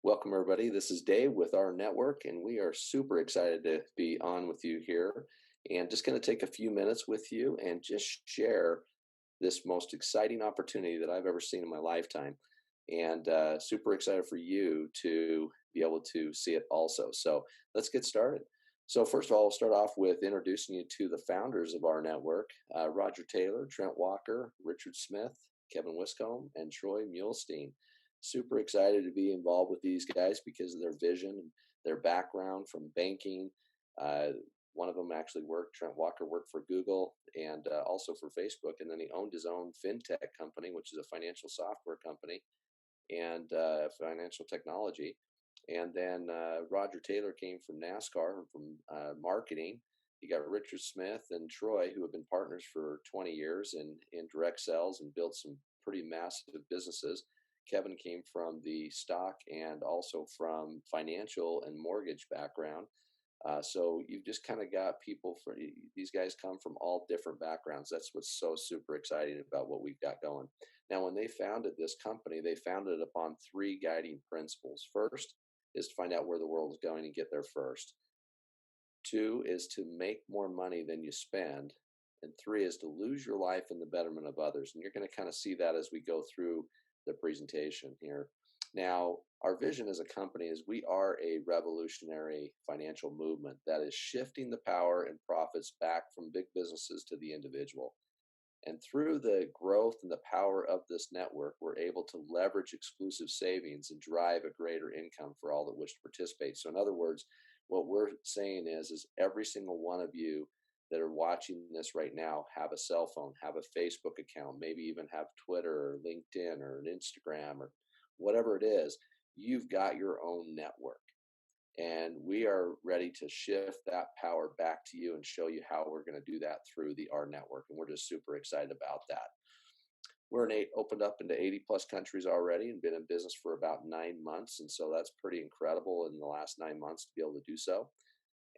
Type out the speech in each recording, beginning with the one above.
Welcome, everybody. This is Dave with our network, and we are super excited to be on with you here. And just going to take a few minutes with you and just share this most exciting opportunity that I've ever seen in my lifetime. And super excited for you to be able to see it also. So let's get started. So, first of all, I'll start off with introducing you to the founders of our network: Roger Taylor, Trent Walker, Richard Smith, Kevin Wiscombe, and Troy Muhlstein. Super excited to be involved with these guys because of their vision and their background from banking. Uh, One of them actually Trent Walker worked for Google and also for Facebook. And then he owned his own fintech company, which is a financial software company and financial technology. And then Roger Taylor came from NASCAR and from marketing. You got Richard Smith and Troy, who have been partners for 20 years in direct sales and built some pretty massive businesses. Kevin came from the stock and also from financial and mortgage background. So you've just kind of got people for these guys come from all different backgrounds. That's what's so super exciting about what we've got going. Now, when they founded this company, they founded it upon three guiding principles. First is to find out where the world is going and get there first. Two is to make more money than you spend. And three is to lose your life in the betterment of others. And you're going to kind of see that as we go through the presentation here. Now, our vision as a company is we are a revolutionary financial movement that is shifting the power and profits back from big businesses to the individual. And through the growth and the power of this network, we're able to leverage exclusive savings and drive a greater income for all that wish to participate. So in other words, what we're saying is every single one of you that are watching this right now have a cell phone, have a Facebook account, maybe even have Twitter or LinkedIn or an Instagram or whatever it is, you've got your own network. And we are ready to shift that power back to you and show you how we're going to do that through the R network. And we're just super excited about that. We're opened up into 80 plus countries already and been in business for about 9 months. And so that's pretty incredible in the last 9 months to be able to do so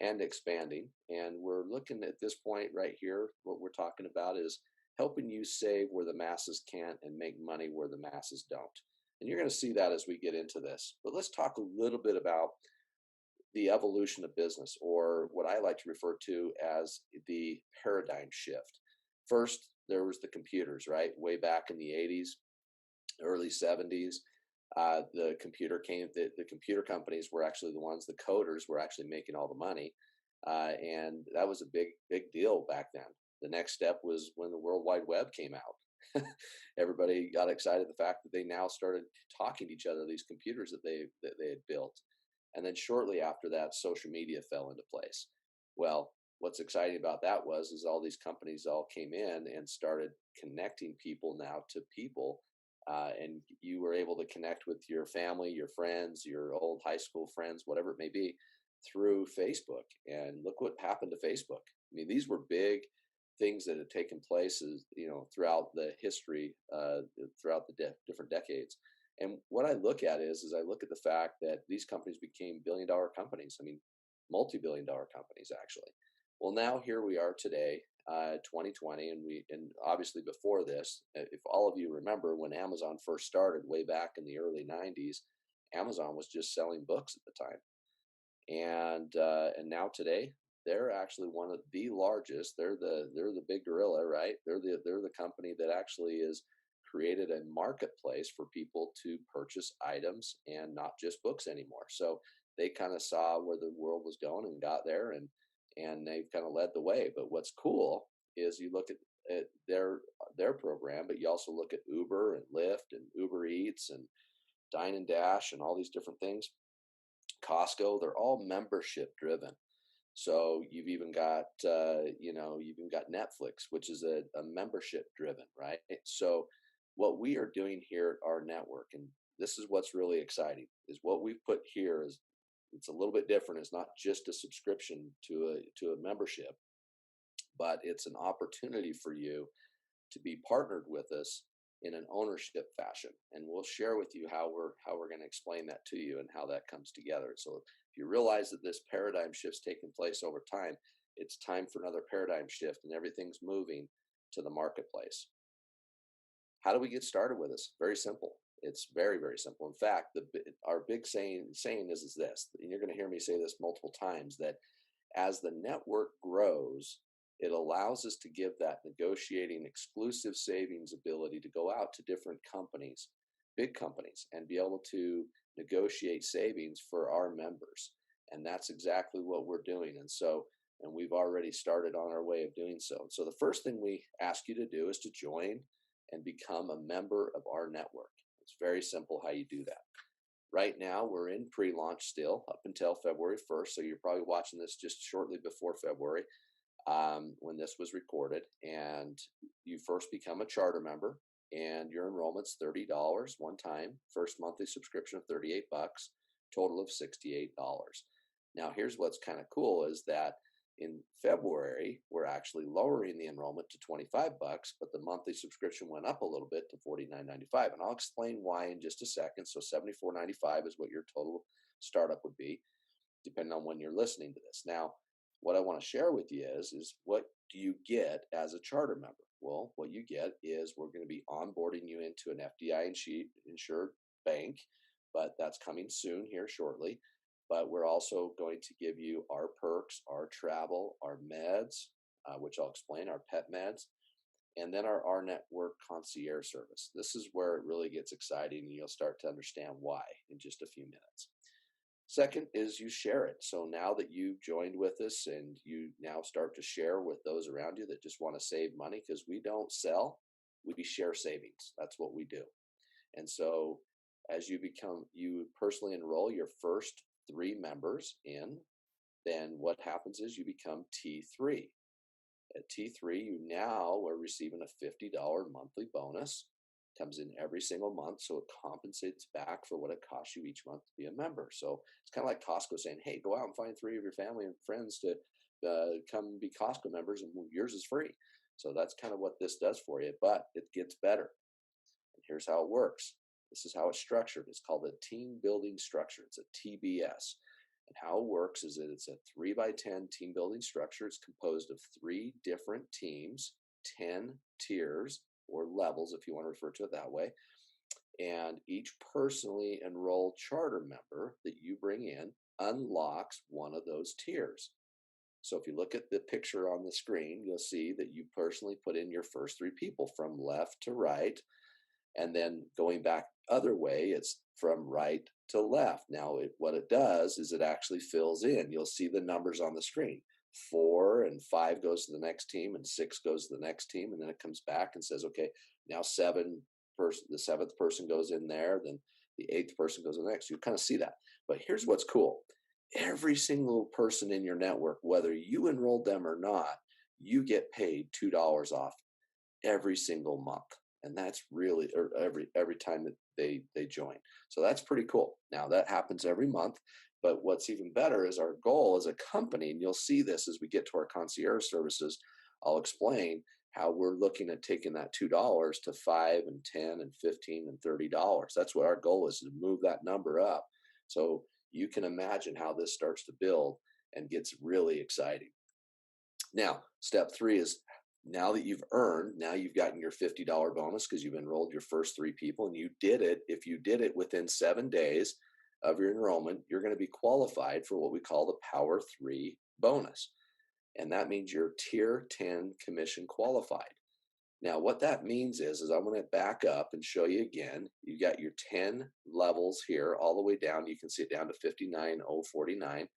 and expanding. And we're looking at this point right here. What we're talking about is helping you save where the masses can't and make money where the masses don't. And you're going to see that as we get into this. But let's talk a little bit about the evolution of business, or what I like to refer to as the paradigm shift. First, there was the computers, right? Way back in the 80s, early 70s. The computer companies were actually the ones, the coders were actually making all the money. And that was a big deal back then. The next step was when the World Wide Web came out. Everybody got excited the fact that they now started talking to each other, these computers that they had built. And then shortly after that, social media fell into place. Well, what's exciting about that is all these companies all came in and started connecting people now to people. And you were able to connect with your family, your friends, your old high school friends, whatever it may be, through Facebook. And look what happened to Facebook. I mean, these were big things that had taken place, throughout the history, throughout the different decades. And what I look at is I look at the fact that these companies became billion-dollar companies. I mean, multi-billion-dollar companies, actually. Well, now here we are today, 2020, and obviously before this, if all of you remember when Amazon first started way back in the early 90s, Amazon was just selling books at the time. And now today, they're actually one of the largest. They're the big gorilla, right? They're the company that actually is created a marketplace for people to purchase items and not just books anymore. So they kind of saw where the world was going and got there, and they've kind of led the way. But what's cool is you look at their program, but you also look at Uber and Lyft and Uber Eats and Dine and Dash and all these different things. Costco, they're all membership driven. So you've even got Netflix, which is a membership driven, right? So what we are doing here at our network, and this is what's really exciting, is what we've put here is it's a little bit different. It's not just a subscription to a membership, but it's an opportunity for you to be partnered with us in an ownership fashion. And we'll share with you how we're going to explain that to you and how that comes together. So if you realize that this paradigm shift's taking place over time, it's time for another paradigm shift, and everything's moving to the marketplace. How do we get started with this? Very simple. It's very, very simple. In fact, our big saying is this, and you're going to hear me say this multiple times, that as the network grows, it allows us to give that negotiating exclusive savings ability to go out to different companies, big companies, and be able to negotiate savings for our members. And that's exactly what we're doing. And we've already started on our way of doing so. So the first thing we ask you to do is to join and become a member of our network. It's very simple how you do that. Right now, we're in pre-launch still up until February 1st. So you're probably watching this just shortly before February when this was recorded. And you first become a charter member, and your enrollment's $30 one time, first monthly subscription of $38, total of $68. Now, here's what's kind of cool is that in February, we're actually lowering the enrollment to $25, but the monthly subscription went up a little bit to $49.95. And I'll explain why in just a second. So $74.95 is what your total startup would be, depending on when you're listening to this. Now, what I want to share with you is what do you get as a charter member? Well, what you get is we're going to be onboarding you into an FDI insured bank, but that's coming soon here shortly. But we're also going to give you our perks, our travel, our meds, which I'll explain, our pet meds, and then our network concierge service. This is where it really gets exciting, and you'll start to understand why in just a few minutes. Second is you share it. So now that you've joined with us and you now start to share with those around you that just want to save money, because we don't sell, we share savings. That's what we do. And so as you personally enroll your first 3 members in, then what happens is you become T3. At T3, you now are receiving a $50 monthly bonus. Comes in every single month, so it compensates back for what it costs you each month to be a member. So it's kind of like Costco saying, hey, go out and find 3 of your family and friends to come be Costco members, and yours is free. So that's kind of what this does for you, but it gets better. And here's how it works. This is how it's structured. It's called a team building structure. It's a TBS. And how it works is that it's a 3x10 team building structure. It's composed of 3 different teams, 10 tiers or levels, if you want to refer to it that way. And each personally enrolled charter member that you bring in unlocks one of those tiers. So if you look at the picture on the screen, you'll see that you personally put in your first 3 people from left to right. And then going back other way, it's from right to left. Now, what it does is it actually fills in. You'll see the numbers on the screen. 4 and 5 goes to the next team, and 6 goes to the next team, and then it comes back and says, okay, now the 7th person goes in there, then the 8th person goes in the next. You kind of see that. But here's what's cool. Every single person in your network, whether you enrolled them or not, you get paid $2 off every single month. And that's really, or every time that they join. So that's pretty cool. Now that happens every month, but what's even better is our goal as a company, and you'll see this as we get to our concierge services. I'll explain how we're looking at taking that $2 to $5 and $10 and $15 and $30. That's what our goal is, to move that number up. So you can imagine how this starts to build and gets really exciting. Now, step 3 is, now that you've gotten your $50 bonus because you've enrolled your first 3 people, and you did it. If you did it within 7 days of your enrollment, you're going to be qualified for what we call the Power 3 bonus. And that means you're Tier 10 commission qualified. Now, what that means is I'm going to back up and show you again. You got your 10 levels here all the way down. You can see it down to 59,049.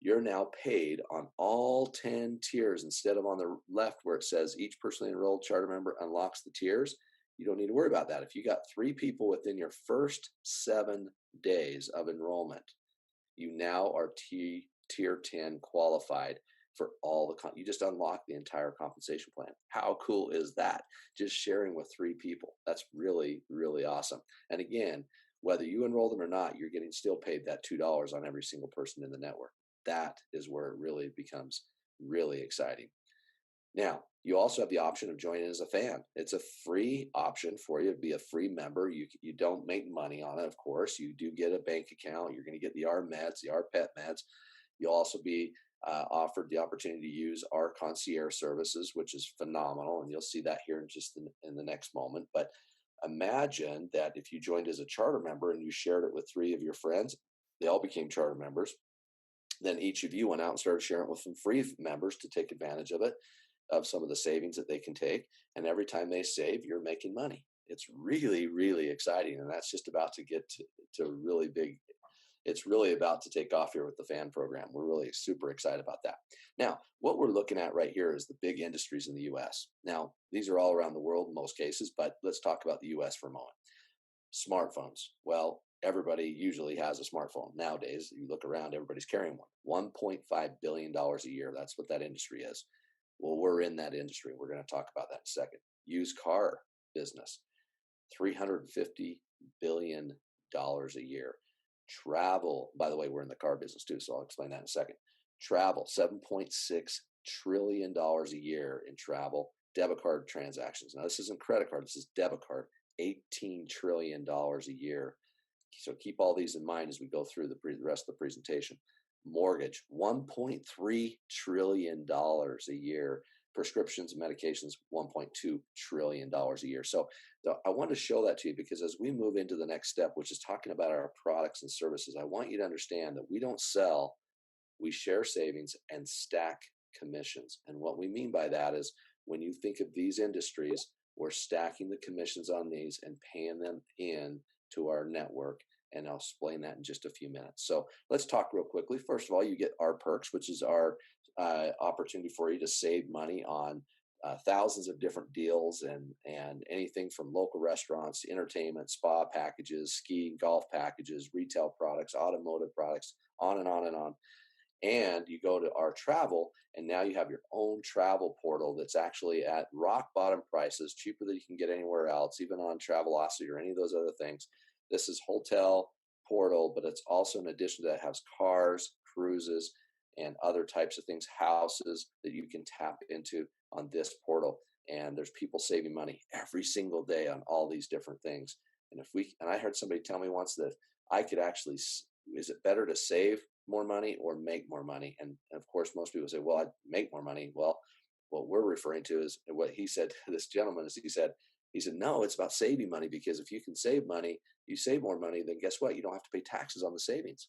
You're now paid on all 10 tiers instead of on the left where it says each personally enrolled charter member unlocks the tiers. You don't need to worry about that. If you got 3 people within your first 7 days of enrollment, you now are Tier 10 qualified for all you just unlock the entire compensation plan. How cool is that? Just sharing with 3 people. That's really, really awesome. And again, whether you enroll them or not, you're getting still paid that $2 on every single person in the network. That is where it really becomes really exciting. Now, you also have the option of joining as a fan. It's a free option for you to be a free member. You don't make money on it, of course. You do get a bank account. You're going to get the R meds, the R pet meds. You'll also be offered the opportunity to use our concierge services, which is phenomenal. And you'll see that here in just in the next moment. But Imagine that if you joined as a charter member and you shared it with three of your friends, they all became charter members. Then each of you went out and started sharing it with some free members to take advantage of it, of some of the savings that they can take. And every time they save, you're making money. It's really, really exciting. And that's just about to get to really big. It's really about to take off here with the fan program. We're really super excited about that. Now, what we're looking at right here is the big industries in the US. Now, these are all around the world in most cases, but let's talk about the US for a moment. Smartphones. Well, everybody usually has a smartphone nowadays. You look around, everybody's carrying one. $1.5 billion a year. That's what that industry is. Well, we're in that industry. We're going to talk about that in a second. Used car business, $350 billion a year. Travel, by the way, we're in the car business too, so I'll explain that in a second. Travel, $7.6 trillion a year in travel. Debit card transactions. Now, this isn't credit card, this is debit card. $18 trillion a year. So keep all these in mind as we go through the rest of the presentation. Mortgage, $1.3 trillion a year. Prescriptions and medications, $1.2 trillion a year. So I want to show that to you because as we move into the next step, which is talking about our products and services, I want you to understand that we don't sell, we share savings and stack commissions. And what we mean by that is when you think of these industries, we're stacking the commissions on these and paying them in to our network. And I'll explain that in just a few minutes. So let's talk real quickly. First of all, you get our perks, which is our opportunity for you to save money on thousands of different deals and anything from local restaurants to entertainment, spa packages, ski, golf packages, retail products, automotive products, on and on and on. And you go to our travel, and now you have your own travel portal that's actually at rock bottom prices, cheaper than you can get anywhere else, even on Travelocity or any of those other things. This is hotel portal, but it's also in addition to that has cars, cruises, and other types of things, houses that you can tap into on this portal. And there's people saving money every single day on all these different things. And I heard somebody tell me once that I could actually, is it better to save more money or make more money? And of course, most people say, well, I'd make more money. Well, what we're referring to is what he said to this gentleman is he said, no, it's about saving money, because if you can save money, you save more money, then guess what? You don't have to pay taxes on the savings.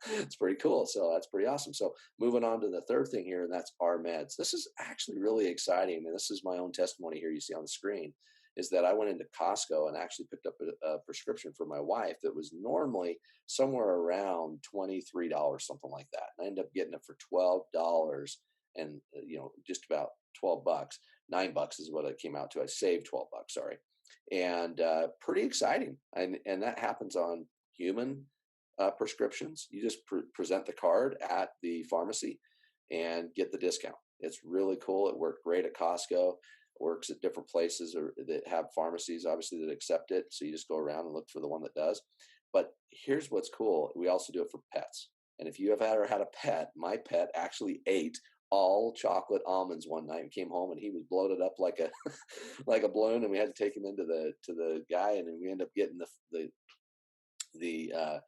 It's pretty cool. So that's pretty awesome. So moving on to the third thing here, and that's our meds. This is actually really exciting. And this is my own testimony here you see on the screen, is that I went into Costco and actually picked up a prescription for my wife that was normally somewhere around $23, something like that. And I ended up getting it for $12 and, just about $12. $9 is what it came out to. I saved $12, sorry. And pretty exciting. And that happens on human prescriptions. You just present the card at the pharmacy and get the discount. It's really cool. It worked great at Costco. Works at different places or that have pharmacies, obviously, that accept it. So you just go around and look for the one that does. But here's what's cool. We also do it for pets. And if you have ever had a pet, my pet actually ate all chocolate almonds one night and came home and he was bloated up like a like a balloon, and we had to take him into the guy, and then we ended up getting the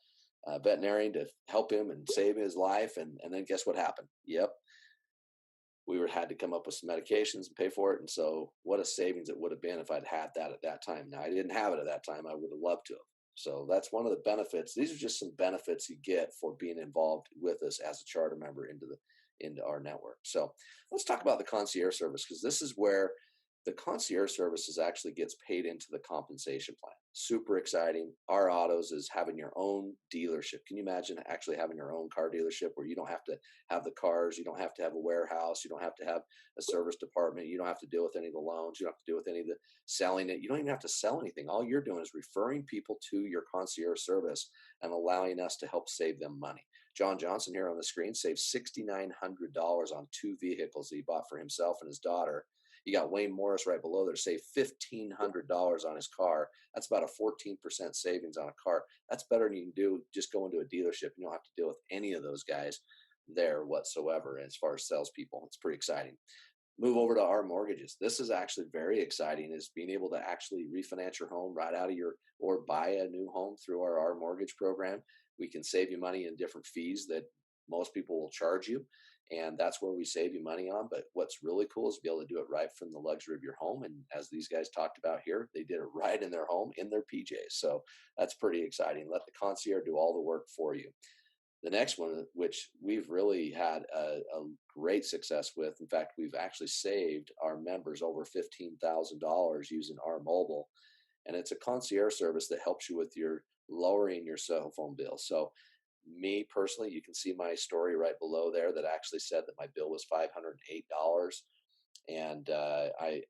veterinarian to help him and save his life. And then guess what happened? Yep. We had to come up with some medications and pay for it. And so what a savings it would have been if I'd had that at that time. Now, I didn't have it at that time. I would have loved to have. So that's one of the benefits. These are just some benefits you get for being involved with us as a charter member into our network. So let's talk about the concierge service, because this is where the concierge services actually gets paid into the compensation plan. Super exciting. Our Autos is having your own dealership. Can you imagine actually having your own car dealership where you don't have to have the cars, you don't have to have a warehouse, you don't have to have a service department, you don't have to deal with any of the loans, you don't have to deal with any of the selling it. You don't even have to sell anything. All you're doing is referring people to your concierge service and allowing us to help save them money. John Johnson here on the screen saved $6,900 on 2 vehicles he bought for himself and his daughter. You got Wayne Morris right below there, saved $1,500 on his car. That's about a 14% savings on a car. That's better than you can do just go into a dealership. You don't have to deal with any of those guys there whatsoever as far as salespeople. It's pretty exciting. Move over to our mortgages. This is actually very exciting, is being able to actually refinance your home right out of or buy a new home through our mortgage program. We can save you money in different fees that Most people will charge you, and that's where we save you money on. But what's really cool is to be able to do it right from the luxury of your home. And as these guys talked about here, they did it right in their home in their PJs. So that's pretty exciting. Let the concierge do all the work for you. The next one, which we've really had a great success with, in fact, we've actually saved our members over $15,000 using our mobile, and it's a concierge service that helps you with your lowering your cell phone bill. So me personally, you can see my story right below there that actually said that my bill was $508, and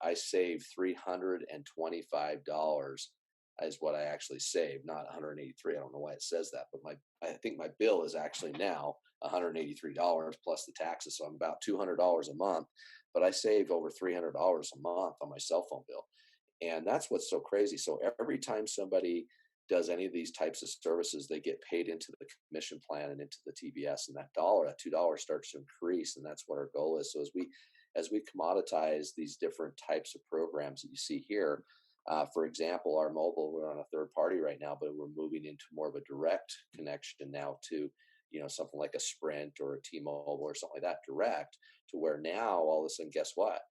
I saved $325 is what I actually saved, not 183. I don't know why it says that, but I think my bill is actually now $183 plus the taxes, so I'm about $200 a month. But I saved over $300 a month on my cell phone bill, and that's what's so crazy. So every time somebody does any of these types of services, they get paid into the commission plan and into the TBS, and that $2 starts to increase, and that's what our goal is. So as we commoditize these different types of programs that you see here, for example, our mobile, we're on a third party right now, but we're moving into more of a direct connection now to, something like a Sprint or a T-Mobile or something like that, direct, to where now all of a sudden, guess what?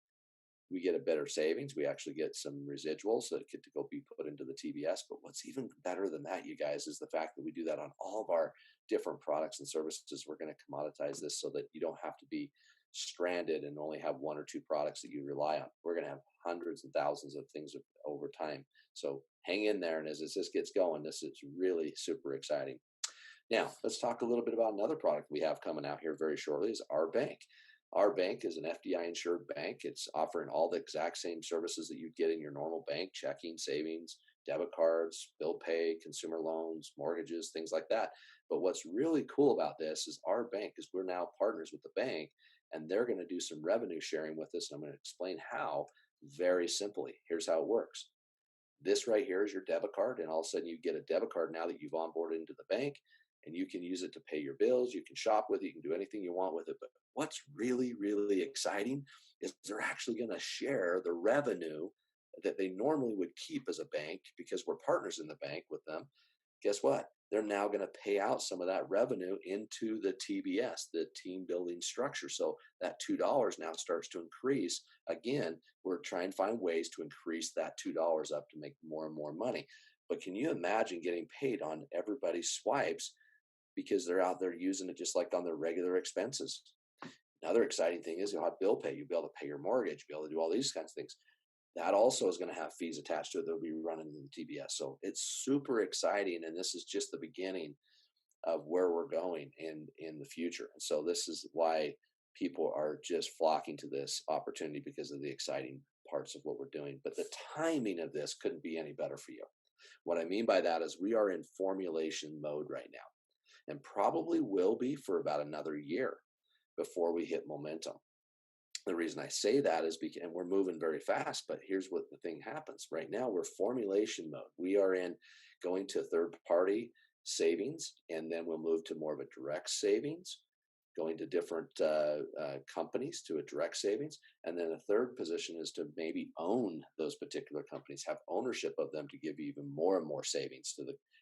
We get a better savings. We actually get some residuals that get to go be put into the TBS. But what's even better than that, you guys, is the fact that we do that on all of our different products and services. We're going to commoditize this so that you don't have to be stranded and only have one or two products that you rely on. We're going to have hundreds and thousands of things over time. So hang in there. And as this gets going, this is really super exciting. Now, let's talk a little bit about another product we have coming out here very shortly is our bank. Our bank is an FDI insured bank. It's offering all the exact same services that you'd get in your normal bank: checking, savings, debit cards, bill pay, consumer loans, mortgages, things like that. But what's really cool about this is our bank is we're now partners with the bank, and they're going to do some revenue sharing with us. And I'm going to explain how very simply. Here's how it works. This right here is your debit card, and all of a sudden you get a debit card now that you've onboarded into the bank, and you can use it to pay your bills. You can shop with it. You can do anything you want with it. But what's really, really exciting is they're actually going to share the revenue that they normally would keep as a bank because we're partners in the bank with them. Guess what? They're now going to pay out some of that revenue into the TBS, the team building structure. So that $2 now starts to increase. Again, we're trying to find ways to increase that $2 up to make more and more money. But can you imagine getting paid on everybody's swipes because they're out there using it just like on their regular expenses? Another exciting thing is you'll have bill pay. You'll be able to pay your mortgage, be able to do all these kinds of things. That also is going to have fees attached to it that will be running in the TBS. So it's super exciting. And this is just the beginning of where we're going in the future. And so this is why people are just flocking to this opportunity because of the exciting parts of what we're doing. But the timing of this couldn't be any better for you. What I mean by that is we are in formulation mode right now, and probably will be for about another year before we hit momentum. The reason I say that is because, and we're moving very fast, but here's what the thing happens. Right now, we're formulation mode. We are in going to third party savings, and then we'll move to more of a direct savings, going to different companies to a direct savings. And then a third position is to maybe own those particular companies, have ownership of them to give you even more and more savings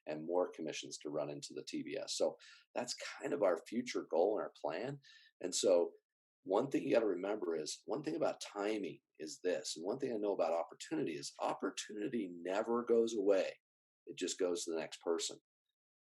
and more commissions to run into the TBS. So that's kind of our future goal and our plan. And so one thing you got to remember is one thing about timing is this, and one thing I know about opportunity is opportunity never goes away. It just goes to the next person.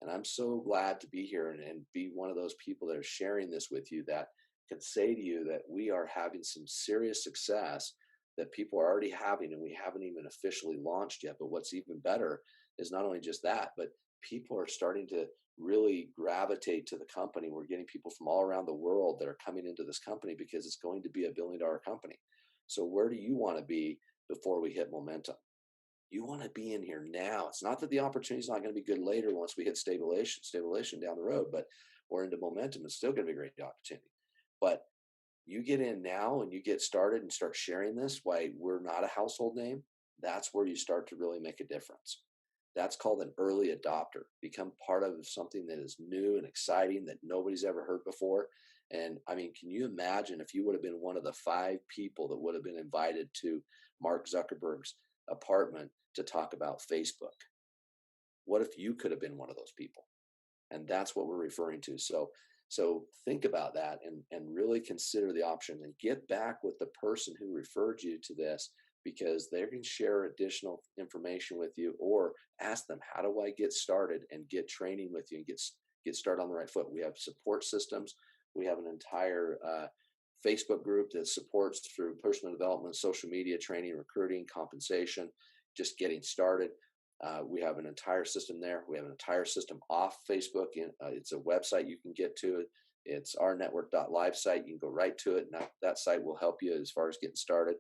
And I'm so glad to be here and be one of those people that are sharing this with you, that can say to you that we are having some serious success that people are already having, and we haven't even officially launched yet. But what's even better is not only just that, but people are starting to really gravitate to the company. We're getting people from all around the world that are coming into this company because it's going to be $1 billion company. So where do you want to be before we hit momentum? You want to be in here now. It's not that the opportunity is not going to be good later once we hit stabilization down the road, but we're into momentum. It's still going to be a great opportunity. But you get in now and you get started and start sharing this, why we're not a household name. That's where you start to really make a difference. That's called an early adopter. Become part of something that is new and exciting that nobody's ever heard before. And I mean, can you imagine if you would have been one of the 5 people that would have been invited to Mark Zuckerberg's apartment to talk about Facebook? What if you could have been one of those people? And that's what we're referring to. So So think about that and really consider the option and get back with the person who referred you to this, because they can share additional information with you, or ask them, how do I get started, and get training with you and get started on the right foot. We have support systems. We have an entire Facebook group that supports through personal development, social media training, recruiting, compensation, just getting started. We have an entire system there. We have an entire system off Facebook. It's a website you can get to. It's ournetwork.live site. You can go right to it, and that site will help you as far as getting started.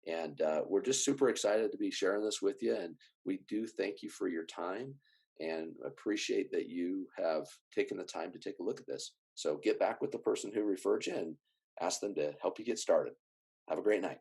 And we're just super excited to be sharing this with you. And we do thank you for your time and appreciate that you have taken the time to take a look at this. So get back with the person who referred you and ask them to help you get started. Have a great night.